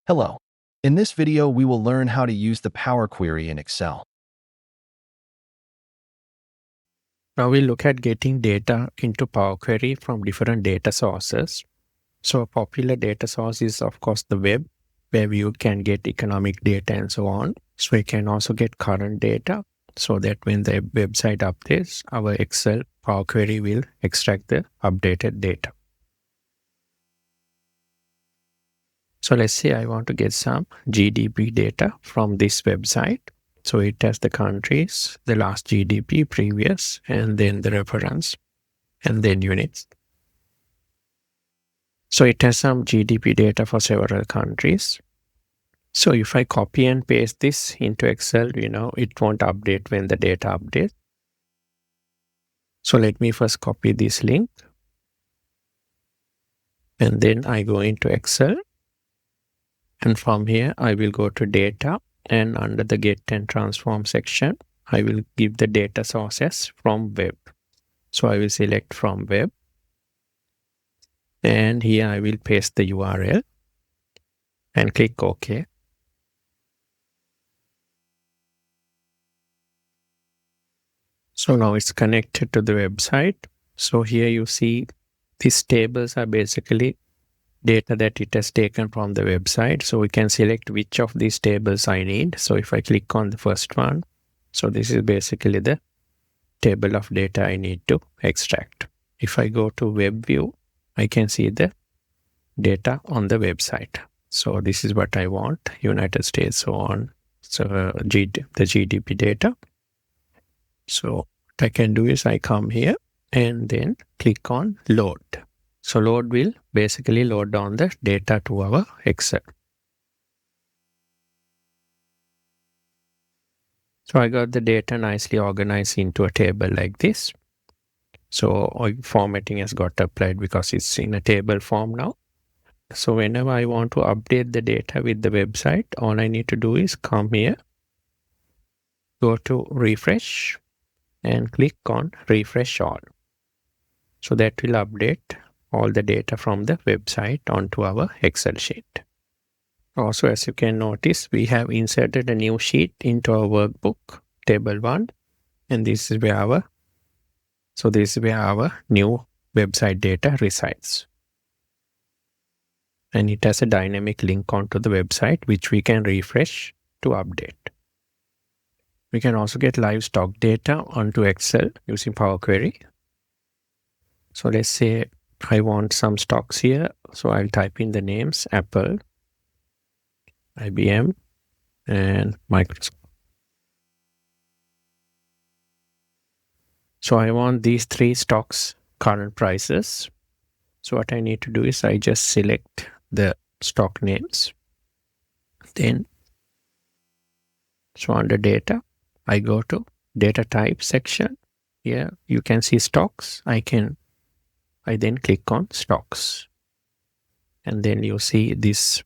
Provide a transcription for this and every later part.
Hello. In this video, we will learn how to use the Power Query in Excel. Now we'll look at getting data into Power Query from different data sources. So a popular data source is of course the web, where you can get economic data and so on. So you can also get current data so that when the website updates, our Excel Power Query will extract the updated data. So let's say I want to get some GDP data from this website. So it has the countries, the last GDP, previous, and then the reference, and then units. So it has some GDP data for several countries. So if I copy and paste this into Excel, it won't update when the data updates. So let me first copy this link. And then I go into Excel. And from here, I will go to data. And under the get and transform section, I will give the data sources from web. So I will select from web. And here I will paste the URL and click OK. So now it's connected to the website. So here you see these tables are basically data that it has taken from the website. So we can select which of these tables I need. So if I click on the first one, so this is basically the table of data I need to extract. If I go to web view, I can see the data on the website. So this is what I want, United States, so on. So the GDP data. So what I can do is I come here and then click on load. So load will basically load down the data to our Excel. So I got the data nicely organized into a table like this. So formatting has got applied because it's in a table form now. So whenever I want to update the data with the website, all I need to do is come here, go to refresh and click on refresh all. So that will update all the data from the website onto our Excel sheet. Also, as you can notice, we have inserted a new sheet into our workbook, table 1, and this is where our new website data resides. And it has a dynamic link onto the website, which we can refresh to update. We can also get live stock data onto Excel using Power Query. So let's say I want some stocks here. So I'll type in the names, Apple, IBM, and Microsoft. So I want these 3 stocks current prices. So what I need to do is I just select the stock names. Then, so under data, I go to data type section. Here you can see stocks. I then click on stocks. And then you see this.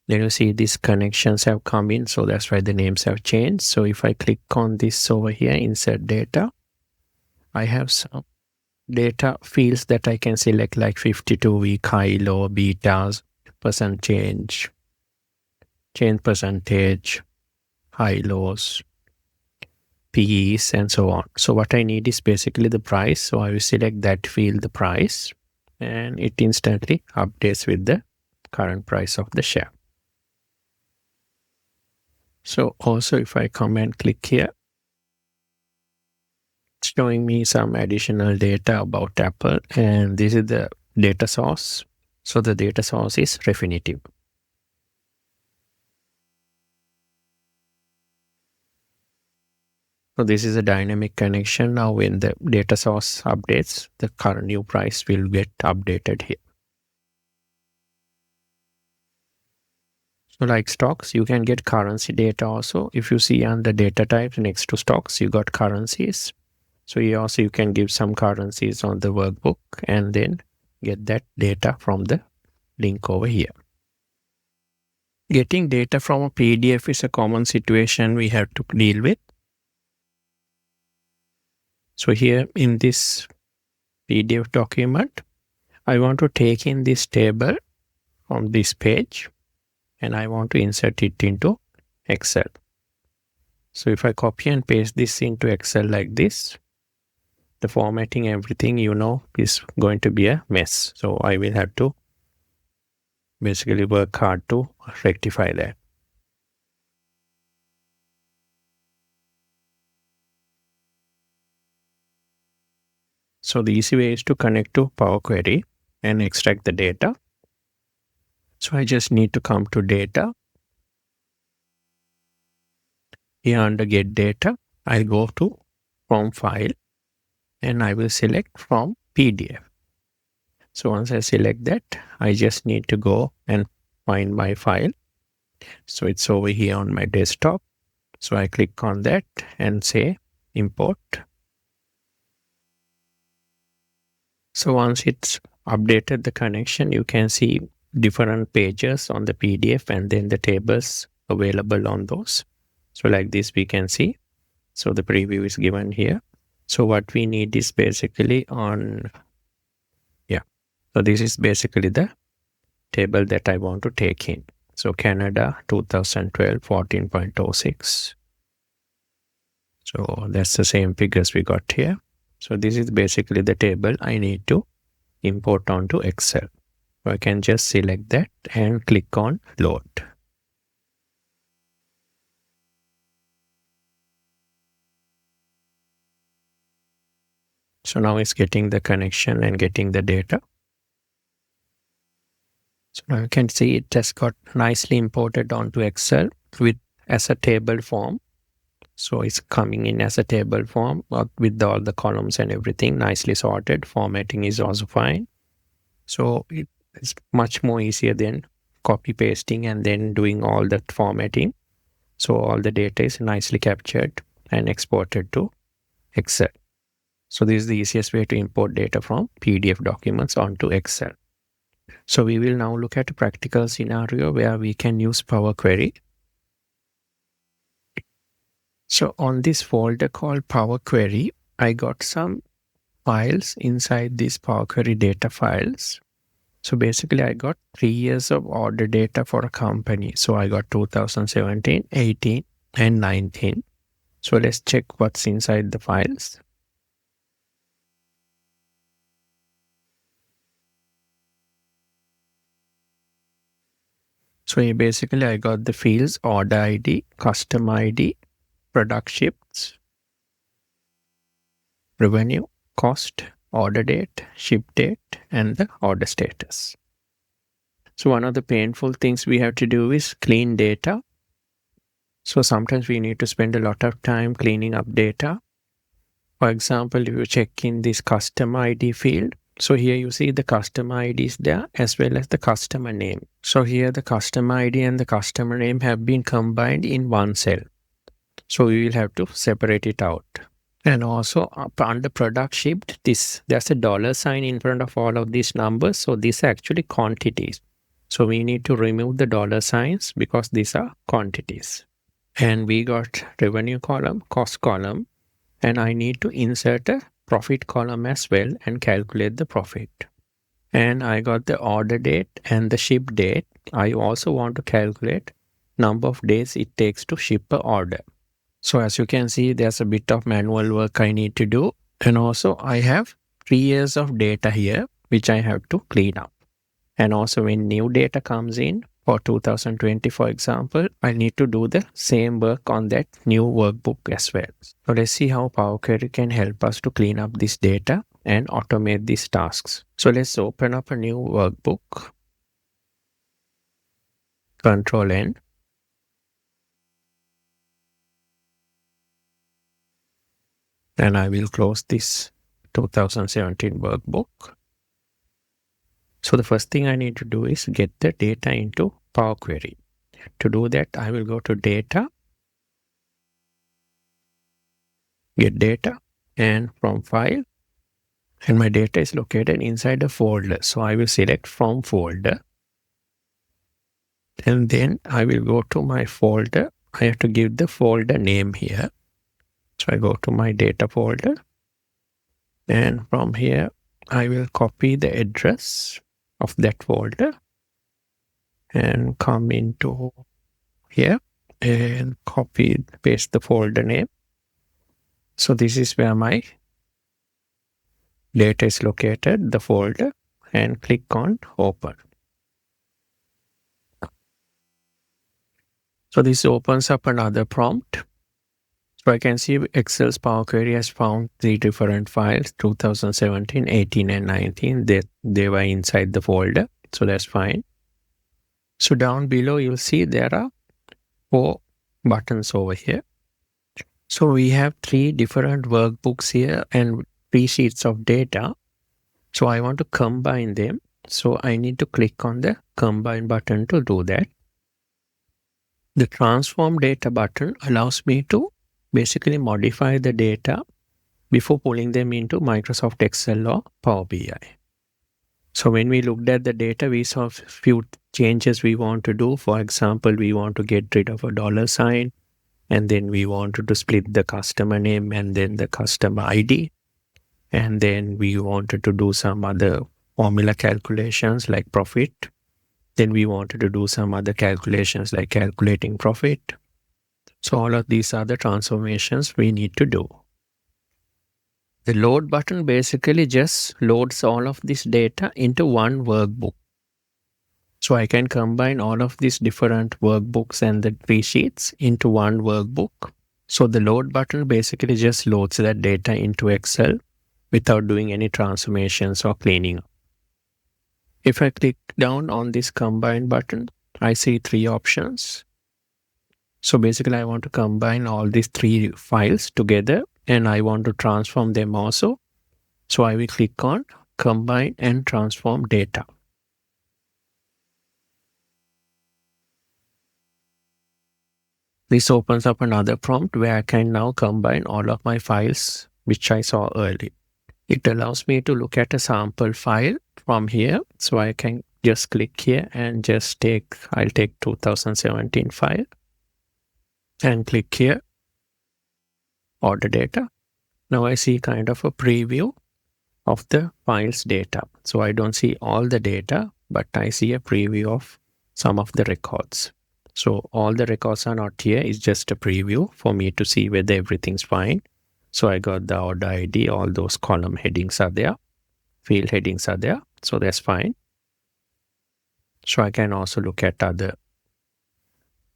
Then you see these connections have come in. So that's why the names have changed. So if I click on this over here, insert data, I have some data fields that I can select like 52-week, high, low, betas, change percentage, high, lows, PEs, and so on. So what I need is basically the price. So I will select that field, the price, and it instantly updates with the current price of the share. So also if I come and click here, it's showing me some additional data about Apple, and this is the data source. So the data source is Refinitiv. So this is a dynamic connection. Now when the data source updates, the current new price will get updated here. So like stocks, you can get currency data also. If you see under data types next to stocks, you got currencies. So here also you can give some currencies on the workbook and then get that data from the link over here. Getting data from a PDF is a common situation we have to deal with. So here in this PDF document, I want to take in this table from this page and I want to insert it into Excel. So if I copy and paste this into Excel like this, the formatting, everything, is going to be a mess. So I will have to basically work hard to rectify that. So the easy way is to connect to Power Query and extract the data. So I just need to come to data. Here under get data, I'll go to from file and I will select from PDF. So once I select that, I just need to go and find my file. So it's over here on my desktop. So I click on that and say import. So once it's updated the connection, you can see different pages on the PDF and then the tables available on those. So like this we can see. So the preview is given here. So what we need is basically so this is basically the table that I want to take in. So Canada 2012 14.06. So that's the same figures we got here. So this is basically the table I need to import onto Excel. So I can just select that and click on load. So now it's getting the connection and getting the data. So now you can see it has got nicely imported onto Excel as a table form. So it's coming in as a table form with all the columns and everything nicely sorted. Formatting is also fine. So it's much more easier than copy pasting and then doing all that formatting. So all the data is nicely captured and exported to Excel. So this is the easiest way to import data from PDF documents onto Excel. So we will now look at a practical scenario where we can use Power Query. So on this folder called Power Query, I got some files inside these Power Query data files. So basically I got 3 years of order data for a company. So I got 2017, 18 and 19. So let's check what's inside the files. So here basically I got the fields order ID, customer ID, product shifts, revenue, cost, order date, ship date, and the order status. So one of the painful things we have to do is clean data. So sometimes we need to spend a lot of time cleaning up data. For example, if you check in this customer ID field, so here you see the customer ID is there as well as the customer name. So here the customer ID and the customer name have been combined in one cell. So we will have to separate it out. And also under product shipped, there's a $sign in front of all of these numbers. So these are actually quantities. So we need to remove the $signs because these are quantities. And we got revenue column, cost column, and I need to insert a profit column as well and calculate the profit. And I got the order date and the ship date. I also want to calculate number of days it takes to ship an order. So as you can see, there's a bit of manual work I need to do. And also I have 3 years of data here, which I have to clean up. And also when new data comes in for 2020, for example, I need to do the same work on that new workbook as well. So let's see how Power Query can help us to clean up this data and automate these tasks. So let's open up a new workbook. Control N. And I will close this 2017 workbook. So the first thing I need to do is get the data into Power Query. To do that, I will go to Data, Get Data, and from File. And my data is located inside a folder. So I will select From Folder. And then I will go to my folder. I have to give the folder name here. So I go to my data folder. And from here, I will copy the address of that folder and come into here and copy, paste the folder name. So this is where my data is located, the folder, and click on open. So this opens up another prompt. So I can see Excel's Power Query has found 3 different files, 2017, 18, and 19. They were inside the folder. So that's fine. So down below, you'll see there are 4 buttons over here. So we have 3 different workbooks here and 3 sheets of data. So I want to combine them. So I need to click on the combine button to do that. The transform data button allows me to basically modify the data before pulling them into Microsoft Excel or Power BI. So when we looked at the data, we saw a few changes we want to do. For example, we want to get rid of a $sign, and then we wanted to split the customer name and then the customer ID. And then we wanted to do some other formula calculations like profit. Then we wanted to do some other calculations like calculating profit. So all of these are the transformations we need to do. The load button basically just loads all of this data into one workbook. So I can combine all of these different workbooks and the 3 sheets into one workbook. So the load button basically just loads that data into Excel without doing any transformations or cleaning up. If I click down on this combine button, I see 3 options. So basically I want to combine all these 3 files together and I want to transform them also. So I will click on combine and transform data. This opens up another prompt where I can now combine all of my files which I saw earlier. It allows me to look at a sample file from here. So I can just click here and just I'll take 2017 file and click here, order data. Now I see kind of a preview of the file's data. So I don't see all the data, but I see a preview of some of the records. So all the records are not here. It's just a preview for me to see whether everything's fine. So I got the order ID, all those column headings are there, field headings are there. So that's fine. So I can also look at other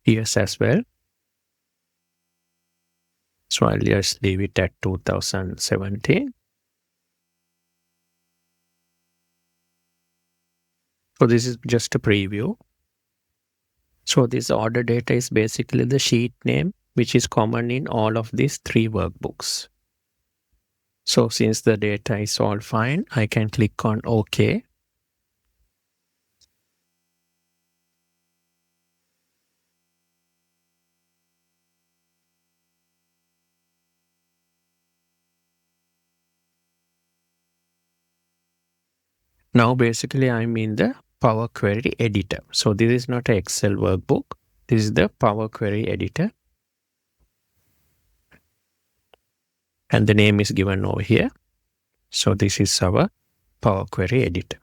years as well. So I'll just leave it at 2017. So this is just a preview. So this order data is basically the sheet name, which is common in all of these 3 workbooks. So since the data is all fine, I can click on OK. Now basically I'm in the Power Query editor. So this is not an Excel workbook. This is the Power Query editor. And the name is given over here. So this is our Power Query editor.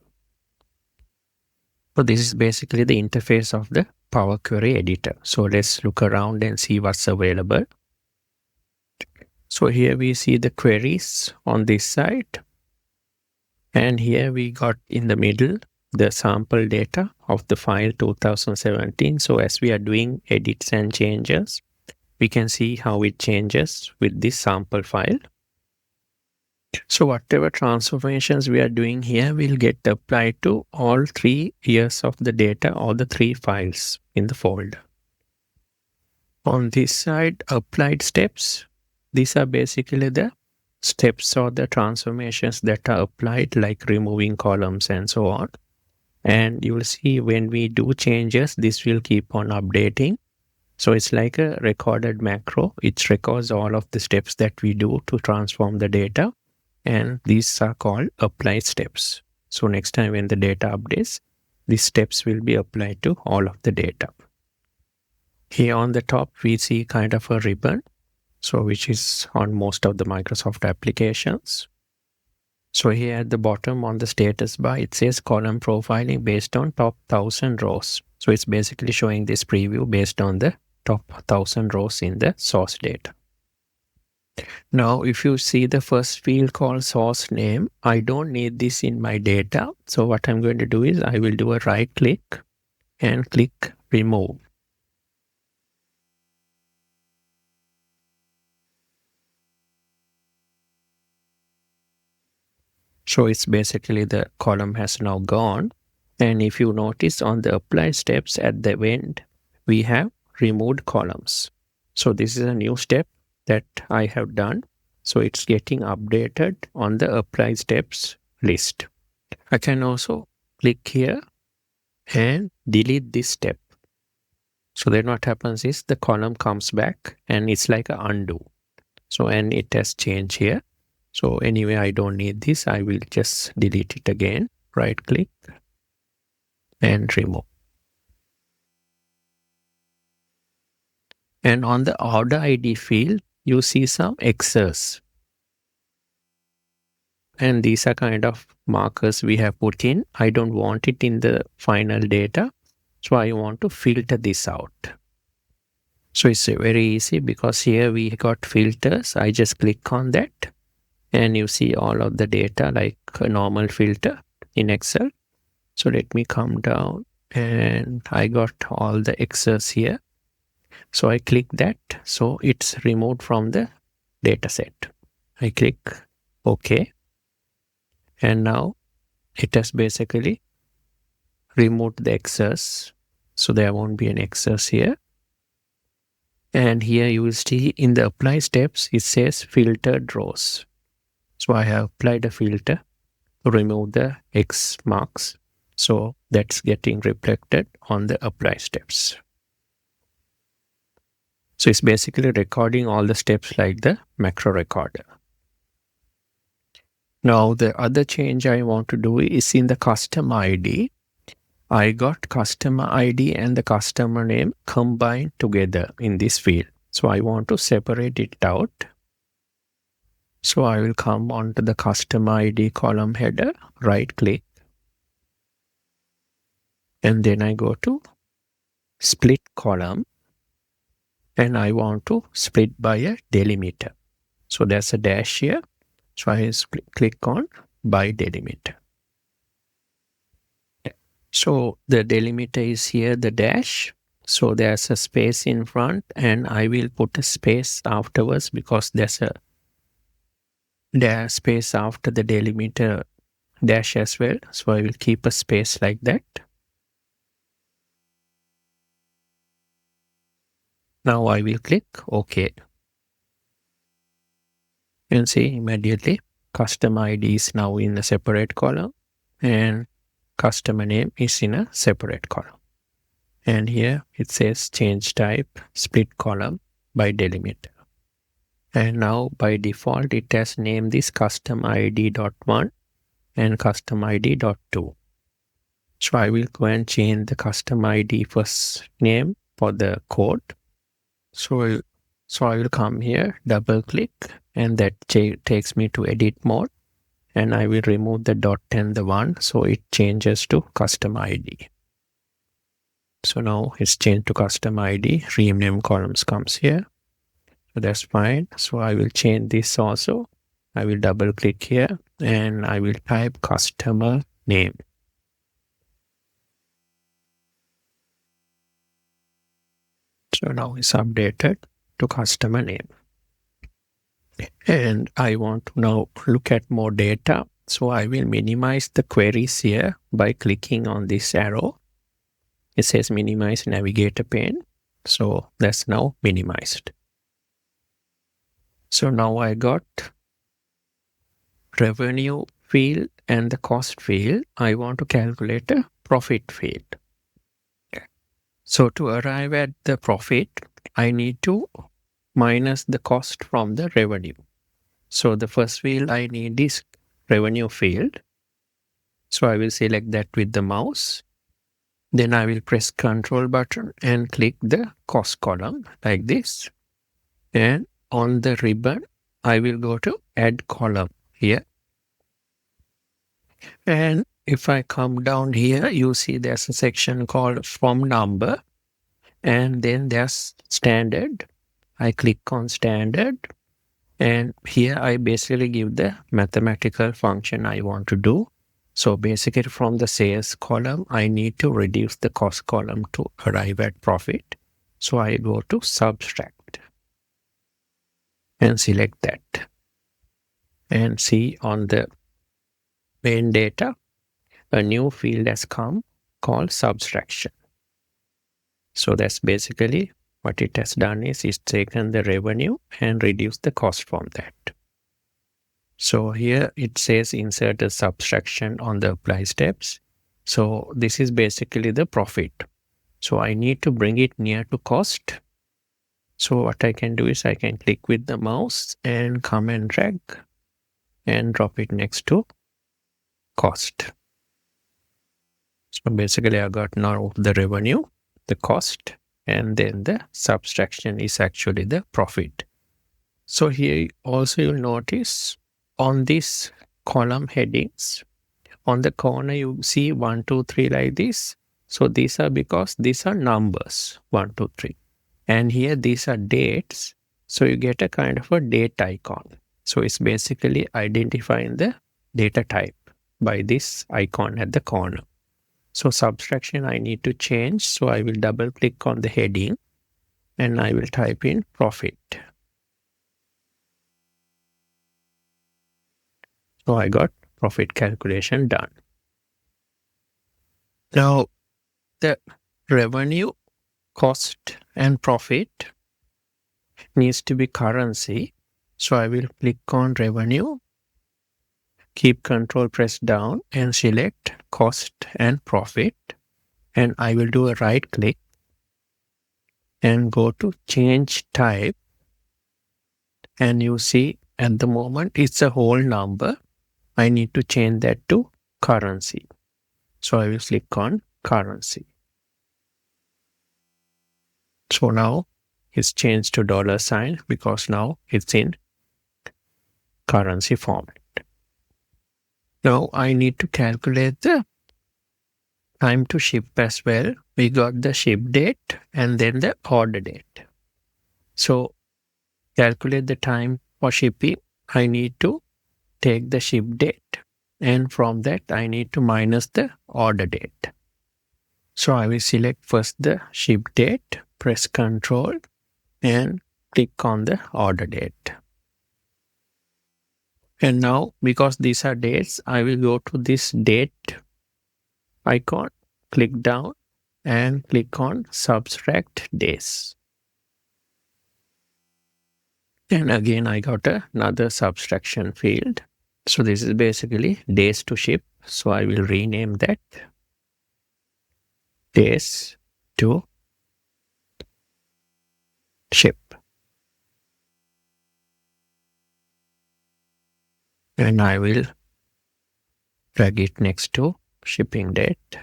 So this is basically the interface of the Power Query editor. So let's look around and see what's available. So here we see the queries on this side. And here we got in the middle the sample data of the file 2017. So as we are doing edits and changes, we can see how it changes with this sample file. So whatever transformations we are doing here will get applied to all 3 years of the data or the 3 files in the folder. On this side, applied steps. These are basically the steps or the transformations that are applied, like removing columns and so on. And you will see when we do changes, this will keep on updating. So it's like a recorded macro. It records all of the steps that we do to transform the data. And these are called applied steps. So next time when the data updates, these steps will be applied to all of the data. Here on the top, we see kind of a ribbon. So which is on most of the Microsoft applications. So here at the bottom on the status bar, it says column profiling based on top 1000 rows. So it's basically showing this preview based on the top 1000 rows in the source data. Now, if you see the first field called source name, I don't need this in my data. So what I'm going to do is I will do a right click and click remove. So it's basically the column has now gone. And if you notice on the apply steps at the end, we have removed columns. So this is a new step that I have done. So it's getting updated on the apply steps list. I can also click here and delete this step. So then what happens is the column comes back and it's like a undo. So, and it has changed here. So anyway, I don't need this. I will just delete it again. Right click and remove. And on the order ID field, you see some X's. And these are kind of markers we have put in. I don't want it in the final data. So I want to filter this out. So it's very easy because here we got filters. I just click on that and you see all of the data like a normal filter in Excel. So let me come down and I got all the X's here. So I click that. So it's removed from the data set. I click OK. And now it has basically removed the X's. So there won't be an X's here. And here you will see in the apply steps, it says filtered rows. So I have applied a filter to remove the X marks. So that's getting reflected on the apply steps. So it's basically recording all the steps like the macro recorder. Now the other change I want to do is in the customer ID. I got customer ID and the customer name combined together in this field. So I want to separate it out. So I will come onto the customer ID column header, right click. And then I go to split column. And I want to split by a delimiter. So there's a dash here. So I click on by delimiter. So the delimiter is here, the dash. So there's a space in front and I will put a space afterwards because there's a space after the delimiter dash as well. So I will keep a space like that. Now I will click OK. And see immediately customer ID is now in a separate column and customer name is in a separate column. And here it says change type split column by delimiter. And now by default it has named this customer ID.1 and customer ID.2. So I will go and change the customer ID first name for the code. So I will come here, double click, and that takes me to edit mode. And I will remove the dot and the 1, so it changes to custom ID. So now it's changed to custom ID. Rename columns comes here. So that's fine. So I will change this also. I will double click here and I will type customer name. So now it's updated to customer name. And I want to now look at more data. So I will minimize the queries here by clicking on this arrow. It says minimize navigator pane. So that's now minimized. So now I got revenue field and the cost field. I want to calculate a profit field. So to arrive at the profit, I need to minus the cost from the revenue. So the first field I need is revenue field. So I will select that with the mouse. Then I will press Control button and click the cost column like this. And on the ribbon, I will go to add column here. And if I come down here, you see there's a section called from number, and then there's standard. I click on standard, and here I basically give the mathematical function I want to do. So basically from the sales column, I need to reduce the cost column to arrive at profit. So I go to subtract and select that, and see on the main data, a new field has come called subtraction. So that's basically what it has done is it's taken the revenue and reduced the cost from that. So here it says insert a subtraction on the apply steps. So this is basically the profit. So I need to bring it near to cost. So what I can do is I can click with the mouse and come and drag and drop it next to cost. So basically I got now the revenue, the cost, and then the subtraction is actually the profit. So here also you'll notice on this column headings, on the corner you see 1, 2, 3 like this. So these are because these are numbers 1, 2, 3. And here these are dates. So you get a kind of a date icon. So it's basically identifying the data type by this icon at the corner. So subtraction I need to change. So I will double click on the heading and I will type in profit. So I got profit calculation done. Now the revenue, cost and profit needs to be currency. So I will click on revenue, keep control pressed down and select cost and profit. And I will do a right click and go to change type. And you see at the moment it's a whole number. I need to change that to currency. So I will click on currency. So now it's changed to $sign because now it's in currency format. Now I need to calculate the time to ship as well. We got the ship date and then the order date. So calculate the time for shipping. I need to take the ship date, and from that I need to minus the order date. So I will select first the ship date, press Ctrl and click on the order date. And now because these are dates, I will go to this date icon, click down and click on subtract days. And again I got another subtraction field. So this is basically days to ship. So I will rename that days to ship. And I will drag it next to shipping date.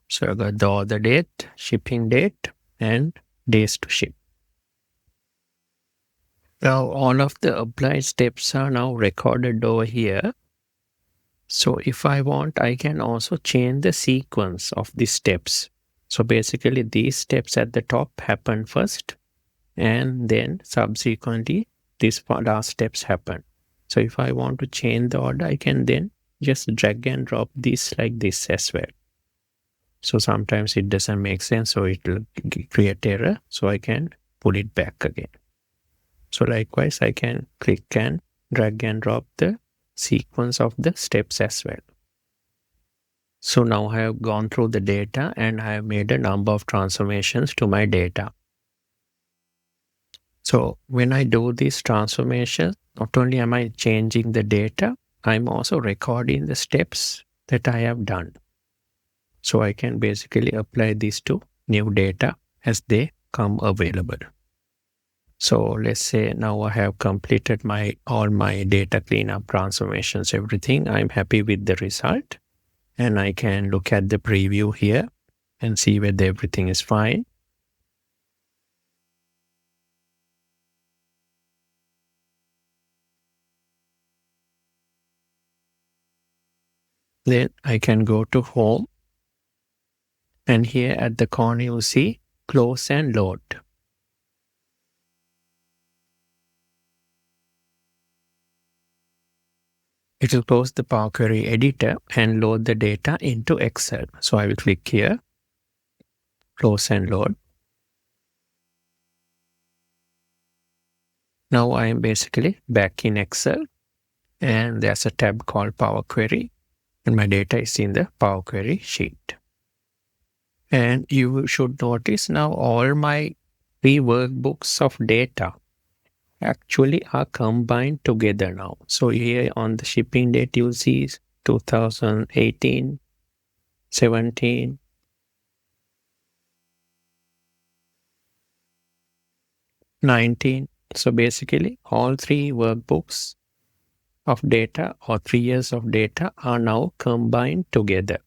So I got the order date, shipping date, and days to ship. Now all of the applied steps are now recorded over here. So if I want, I can also change the sequence of these steps. So basically these steps at the top happen first, and then subsequently these last steps happen. So if I want to change the order, I can then just drag and drop this like this as well. So sometimes it doesn't make sense, so it will create error. So I can pull it back again. So likewise, I can click and drag and drop the sequence of the steps as well. So now I have gone through the data and I have made a number of transformations to my data. So when I do these transformations, not only am I changing the data, I'm also recording the steps that I have done. So I can basically apply these to new data as they come available. So let's say now I have completed all my data cleanup transformations, everything. I'm happy with the result. And I can look at the preview here and see whether everything is fine. Then I can go to Home, and here at the corner you see Close and Load. It will close the Power Query editor and load the data into Excel. So I will click here, Close and Load. Now I am basically back in Excel, and there's a tab called Power Query, and my data is in the Power Query sheet. And you should notice now all my 3 workbooks of data actually are combined together now. So here on the shipping date, you'll see 2018, 17, 19. So basically all 3 workbooks of data or 3 years of data are now combined together.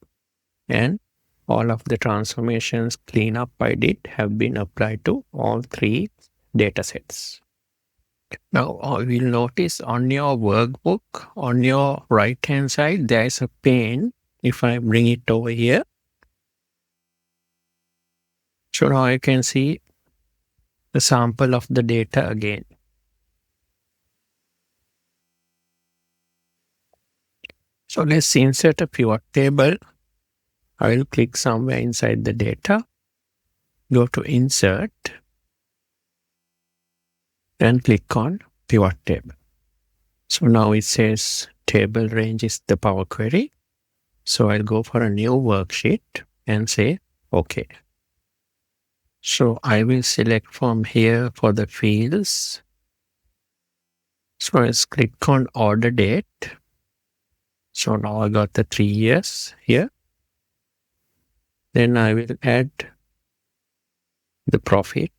And all of the transformations cleanup I did have been applied to all 3 data sets. Now, we'll notice on your workbook, on your right-hand side, there is a pane. If I bring it over here, so now I can see the sample of the data again. So let's insert a pivot table. I will click somewhere inside the data, go to Insert, and click on Pivot Table. So now it says table range is the Power Query. So I'll go for a new worksheet and say OK. So I will select from here for the fields. So let's click on Order Date. So now I got the 3 years here. Then I will add the profit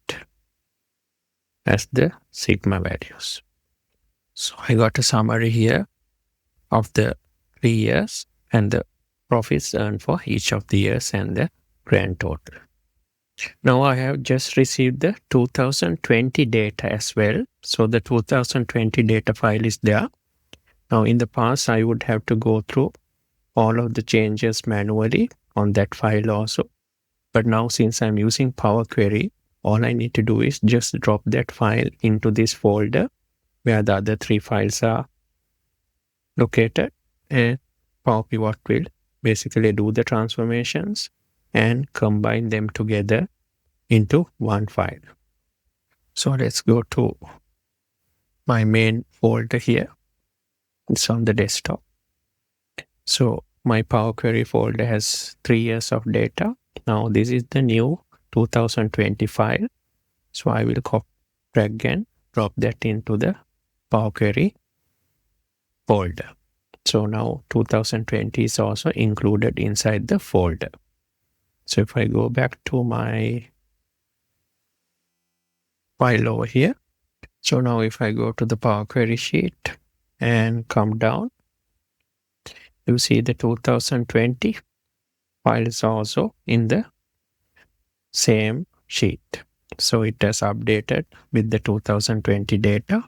as the sigma values. So I got a summary here of the 3 years and the profits earned for each of the years and the grand total. Now I have just received the 2020 data as well. So the 2020 data file is there. Now in the past, I would have to go through all of the changes manually on that file also. But now since I'm using Power Query, all I need to do is just drop that file into this folder where the other 3 files are located, and Power Pivot will basically do the transformations and combine them together into one file. So let's go to my main folder here. It's on the desktop. So my Power Query folder has 3 years of data. Now this is the new 2020 file. So I will drag and drop that into the Power Query folder. So now 2020 is also included inside the folder. So if I go back to my file over here, so now if I go to the Power Query sheet and come down, you see the 2020 file is also in the same sheet. So it has updated with the 2020 data,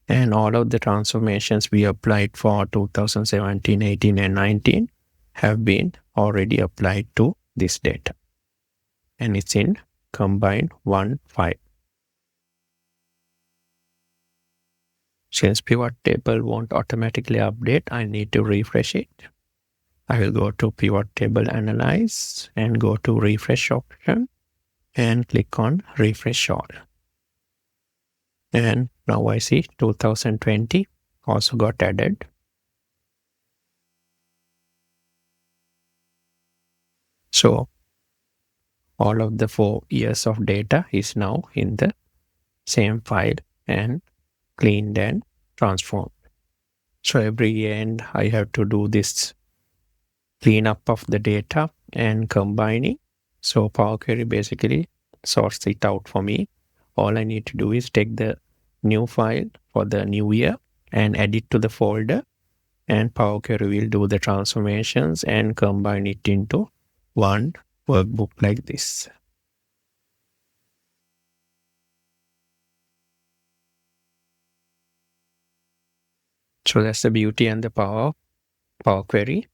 and all of the transformations we applied for 2017, 18, and 19 have been already applied to this data. And it's in combined one file. Since pivot table won't automatically update, I need to refresh it. I will go to pivot table analyze and go to refresh option and click on refresh all. And now I see 2020 also got added. So all of the 4 years of data is now in the same file and cleaned and transformed. So every end I have to do this cleanup of the data and combining. So Power Query basically sorts it out for me. All I need to do is take the new file for the new year and add it to the folder, and Power Query will do the transformations and combine it into one workbook like this. So that's the beauty and the power of Power Query.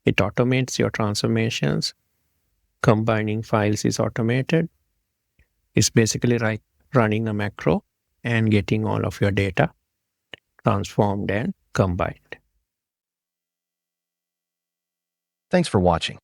It automates your transformations. Combining files is automated. It's basically like running a macro and getting all of your data transformed and combined. Thanks for watching.